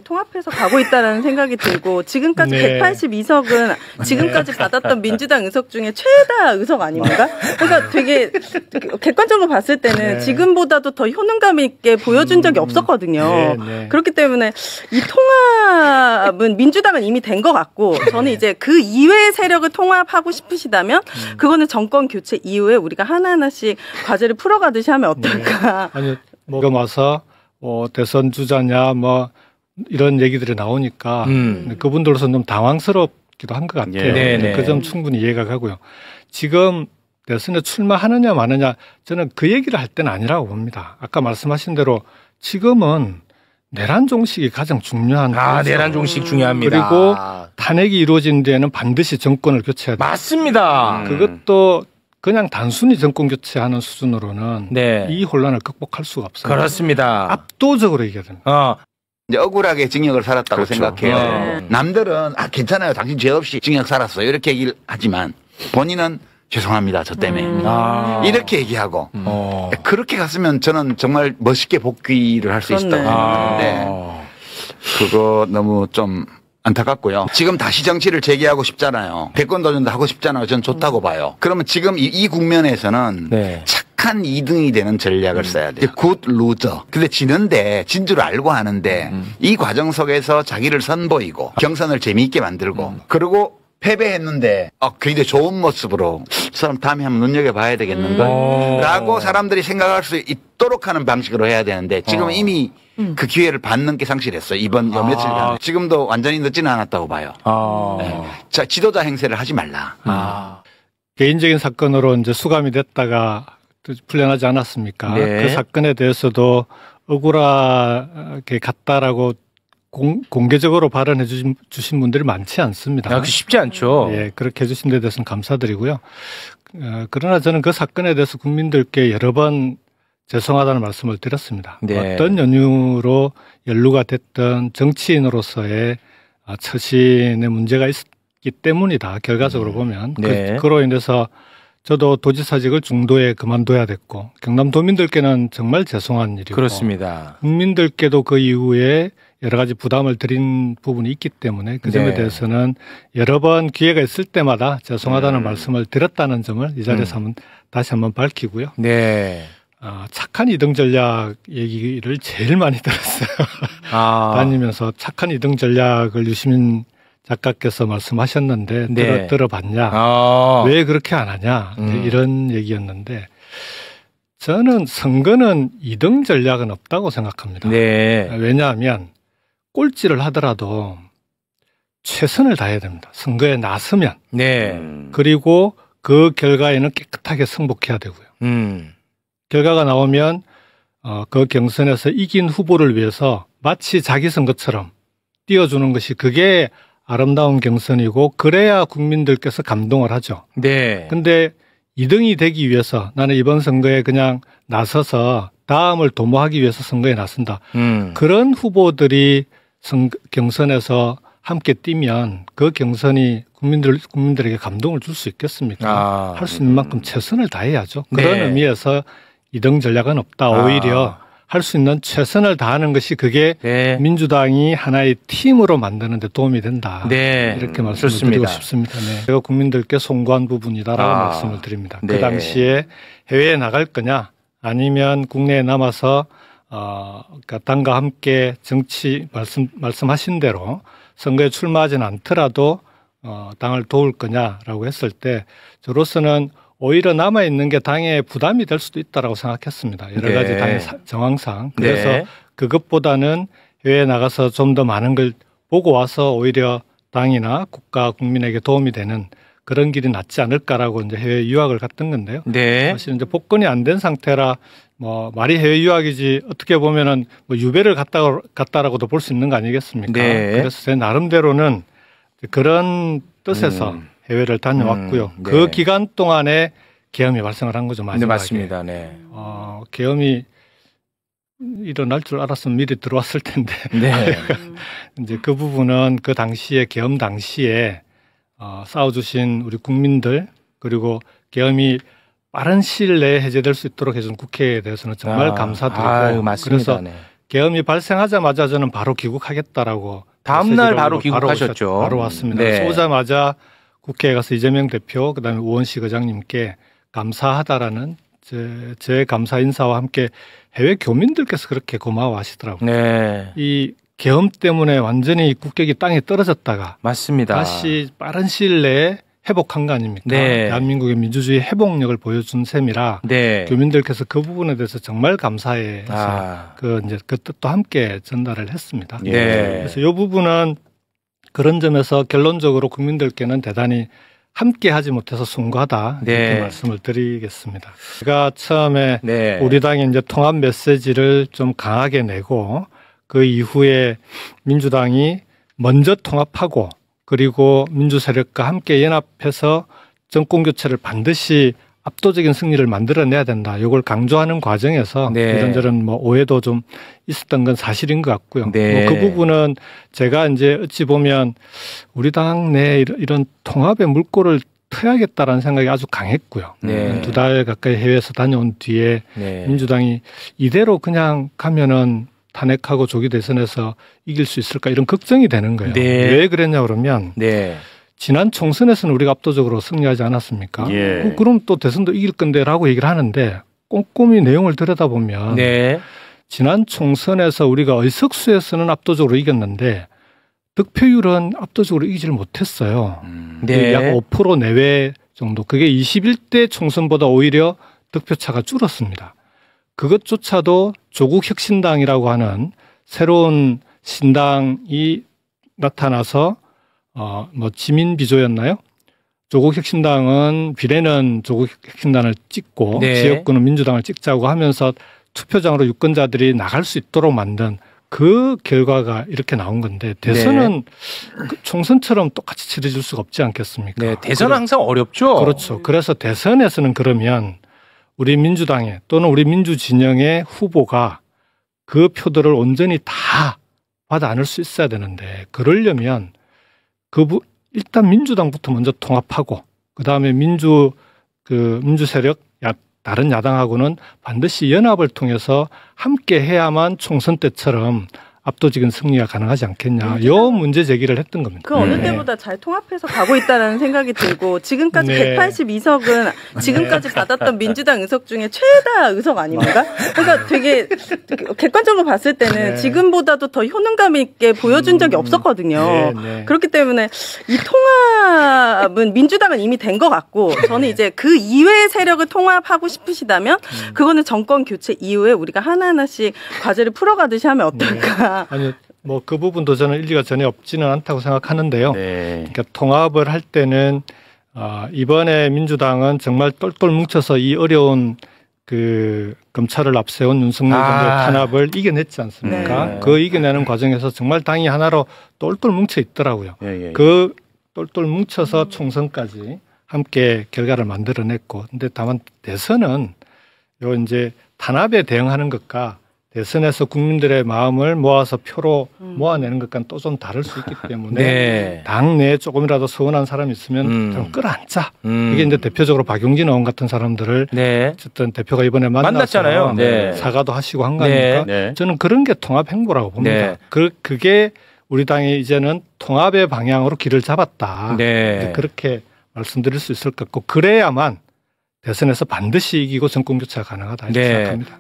통합해서 가고 있다는 생각이 들고 지금까지 네. 182석은 지금까지 받았던 민주당 의석 중에 최다 의석 아닙니까? 그러니까 되게 객관적으로 봤을 때는 지금보다도 더 효능감 있게 보여준 적이 없었거든요. 그렇기 때문에 이 통합은 민주당은 이미 된 것 같고 저는 이제 그 이외의 세력을 통합하고 싶으시다면 그거는 정권 교체 이후에 우리가 하나하나씩 과제를 풀어가듯이 하면 어떨까. 아니 뭐 와서 대선 주자냐 뭐 이런 얘기들이 나오니까 그분들로서는 좀 당황스럽기도 한 것 같아요. 그 점 충분히 이해가 가고요. 지금 대선에 출마하느냐 마느냐 저는 그 얘기를 할 때는 아니라고 봅니다. 아까 말씀하신 대로 지금은 내란 종식이 가장 중요한 거죠. 내란 종식 중요합니다. 그리고 탄핵이 이루어진 데에는 반드시 정권을 교체해야 됩니다. 맞습니다. 그것도 그냥 단순히 정권 교체하는 수준으로는 이 혼란을 극복할 수가 없어요. 그렇습니다. 압도적으로 이겨야 됩니다. 이제 억울하게 징역을 살았다고 그렇죠. 생각해요. 남들은 괜찮아요. 당신 죄 없이 징역 살았어요. 이렇게 얘기를 하지만 본인은 죄송합니다. 저 때문에. 이렇게 얘기하고 그렇게 갔으면 저는 정말 멋있게 복귀를 할 수 있었다고 생각하는데 그거 너무 좀 안타깝고요. 지금 다시 정치를 재개하고 싶잖아요. 대권 도전도 하고 싶잖아요. 전 좋다고 봐요. 그러면 지금 이 국면에서는 착한 2등이 되는 전략을 써야 돼요. 굿 루저. 근데 지는데 진 줄 알고 하는데 이 과정 속에서 자기를 선보이고 경선을 재미있게 만들고 그리고 패배했는데 굉장히 좋은 모습으로 사람 다음에 한번 눈여겨봐야 되겠는걸 라고 사람들이 생각할 수 있도록 하는 방식으로 해야 되는데 지금은 이미 그 기회를 반는 게 상실했어요. 이번 요 며칠간. 지금도 완전히 늦지는 않았다고 봐요. 자, 지도자 행세를 하지 말라. 개인적인 사건으로 이제 수감이 됐다가 풀려나지 않았습니까? 그 사건에 대해서도 억울하게 갔다라고 공개적으로 발언해 주신 분들이 많지 않습니다. 쉽지 않죠. 그렇게 해주신 데 대해서는 감사드리고요. 그러나 저는 그 사건에 대해서 국민들께 여러 번 죄송하다는 말씀을 드렸습니다. 어떤 연유로 연루가 됐던 정치인으로서의 처신에 문제가 있기 때문이다. 결과적으로 보면. 그로 인해서 저도 도지사직을 중도에 그만둬야 됐고 경남도민들께는 정말 죄송한 일이고 그렇습니다. 국민들께도 그 이후에 여러 가지 부담을 드린 부분이 있기 때문에 그 점에 대해서는 여러 번 기회가 있을 때마다 죄송하다는 말씀을 드렸다는 점을 이 자리에서 다시 한번 밝히고요. 착한 2등 전략 얘기를 제일 많이 들었어요. 다니면서 착한 2등 전략을 유시민 작가께서 말씀하셨는데 들어봤냐? 왜 그렇게 안 하냐? 이런 얘기였는데 저는 선거는 2등 전략은 없다고 생각합니다. 왜냐하면 꼴찌를 하더라도 최선을 다해야 됩니다. 선거에 나서면. 그리고 그 결과에는 깨끗하게 승복해야 되고요. 결과가 나오면 그 경선에서 이긴 후보를 위해서 마치 자기 선거처럼 띄워주는 것이 그게 아름다운 경선이고 그래야 국민들께서 감동을 하죠. 근데 2등이 되기 위해서 나는 이번 선거에 그냥 나서서 다음을 도모하기 위해서 선거에 나선다. 그런 후보들이 경선에서 함께 뛰면 그 경선이 국민들에게 감동을 줄 수 있겠습니까? 할 수 있는 만큼 최선을 다해야죠. 그런 의미에서 2등 전략은 없다. 오히려 할 수 있는 최선을 다하는 것이 그게 민주당이 하나의 팀으로 만드는 데 도움이 된다. 이렇게 말씀을 드리고 싶습니다. 제가 국민들께 송구한 부분이다라고 말씀을 드립니다. 그 당시에 해외에 나갈 거냐 아니면 국내에 남아서 그러니까 당과 함께 정치 말씀하신 대로 선거에 출마하지는 않더라도 당을 도울 거냐라고 했을 때 저로서는 오히려 남아있는 게 당에 부담이 될 수도 있다고 생각했습니다. 여러 가지 당의 정황상. 그래서 그것보다는 해외에 나가서 좀 더 많은 걸 보고 와서 오히려 당이나 국가 국민에게 도움이 되는 그런 길이 낫지 않을까라고 이제 해외 유학을 갔던 건데요. 사실 이제 복권이 안 된 상태라 뭐 말이 해외 유학이지 어떻게 보면은 뭐 유배를 갔다라고도 볼 수 있는 거 아니겠습니까? 그래서 제 나름대로는 그런 뜻에서 해외를 다녀왔고요. 그 기간 동안에 계엄이 발생을 한 거죠. 마지막에. 맞습니다. 계엄이 일어날 줄 알았으면 미리 들어왔을 텐데. 이제 그 부분은 그 당시에 계엄 당시에 싸워주신 우리 국민들 그리고 계엄이 빠른 시일 내에 해제될 수 있도록 해준 국회에 대해서는 정말 감사드리고 그래서 계엄이 발생하자마자 저는 바로 귀국하겠다라고 다음 날 바로 귀국하셨죠. 바로 왔습니다. 네. 오자마자 국회에 가서 이재명 대표 그다음에 우원식 의장님께 감사하다라는 제 감사 인사와 함께 해외 교민들께서 그렇게 고마워하시더라고요. 네. 이 계엄 때문에 완전히 국격이 땅에 떨어졌다가 맞습니다. 다시 빠른 시일 내에 회복한 거 아닙니까? 네. 대한민국의 민주주의 회복력을 보여준 셈이라 네. 교민들께서 그 부분에 대해서 정말 감사해서 그 뜻도 함께 전달을 했습니다. 네. 그래서 이 부분은 그런 점에서 결론적으로 국민들께는 대단히 함께 하지 못해서 숭고하다 이렇게 네. 말씀을 드리겠습니다. 제가 처음에 네. 우리 당의 이제 통합 메시지를 좀 강하게 내고 그 이후에 민주당이 먼저 통합하고 그리고 민주 세력과 함께 연합해서 정권 교체를 반드시 압도적인 승리를 만들어내야 된다. 이걸 강조하는 과정에서 네. 이런저런 뭐 오해도 좀 있었던 건 사실인 것 같고요. 네. 그 부분은 제가 이제 어찌 보면 우리 당 내 이런 통합의 물꼬를 트야겠다라는 생각이 아주 강했고요. 네. 2달 가까이 해외에서 다녀온 뒤에 네. 민주당이 이대로 그냥 가면은 탄핵하고 조기 대선에서 이길 수 있을까 이런 걱정이 되는 거예요. 네. 왜 그랬냐 그러면 네. 지난 총선에서는 우리가 압도적으로 승리하지 않았습니까? 예. 그럼 또 대선도 이길 건데라고 얘기를 하는데 꼼꼼히 내용을 들여다보면 네. 지난 총선에서 우리가 의석수에서는 압도적으로 이겼는데 득표율은 압도적으로 이기지를 못했어요. 네. 약 5% 내외 정도. 그게 21대 총선보다 오히려 득표차가 줄었습니다. 그것조차도 조국혁신당이라고 하는 새로운 신당이 나타나서 뭐 지민비조였나요? 조국혁신당은 비례는 조국혁신당을 찍고 네. 지역구는 민주당을 찍자고 하면서 투표장으로 유권자들이 나갈 수 있도록 만든 그 결과가 이렇게 나온 건데 대선은 그 총선처럼 똑같이 치러질 수가 없지 않겠습니까? 네. 대선은 항상 어렵죠. 그렇죠. 그래서 대선에서는 그러면 우리 민주당의 또는 우리 민주진영의 후보가 그 표들을 온전히 다 받아 안을 수 있어야 되는데 그러려면 일단 민주당부터 먼저 통합하고 그다음에 민주 세력 다른 야당하고는 반드시 연합을 통해서 함께 해야만 총선 때처럼 압도적인 승리가 가능하지 않겠냐. 이 문제 제기를 했던 겁니다. 그 어느 때보다 잘 통합해서 가고 있다는 생각이 들고 지금까지 네. 182석은 지금까지 받았던 민주당 의석 중에 최다 의석 아닙니까? 그러니까 되게 객관적으로 봤을 때는 네. 지금보다도 더 효능감 있게 보여준 적이 없었거든요. 네, 네. 그렇기 때문에 이 통합은 민주당은 이미 된 것 같고 저는 이제 그 이외의 세력을 통합하고 싶으시다면 그거는 정권 교체 이후에 우리가 하나하나씩 과제를 풀어가듯이 하면 어떨까. 아니 뭐 그 부분도 저는 일리가 전혀 없지는 않다고 생각하는데요. 네. 그러니까 통합을 할 때는 이번에 민주당은 정말 똘똘 뭉쳐서 이 어려운 그 검찰을 앞세운 윤석열 정부의 탄압을 이겨냈지 않습니까? 네. 그 이겨내는 과정에서 정말 당이 하나로 똘똘 뭉쳐 있더라고요. 예. 그 똘똘 뭉쳐서 총선까지 함께 결과를 만들어냈고, 근데 다만 대선은 요 이제 탄압에 대응하는 것과 대선에서 국민들의 마음을 모아서 표로 모아내는 것과는 또 좀 다를 수 있기 때문에 네. 당내에 조금이라도 서운한 사람이 있으면 좀 끌어안자. 이게 이제 대표적으로 박용진 의원 같은 사람들을 네. 어쨌든 대표가 이번에 만났잖아요. 네. 사과도 하시고 한 거 아닙니까? 네. 저는 그런 게 통합 행보라고 봅니다. 네. 그게 우리 당이 이제는 통합의 방향으로 길을 잡았다. 네. 그렇게 말씀드릴 수 있을 것 같고 그래야만 대선에서 반드시 이기고 정권 교체가 가능하다 이렇게 네. 생각합니다.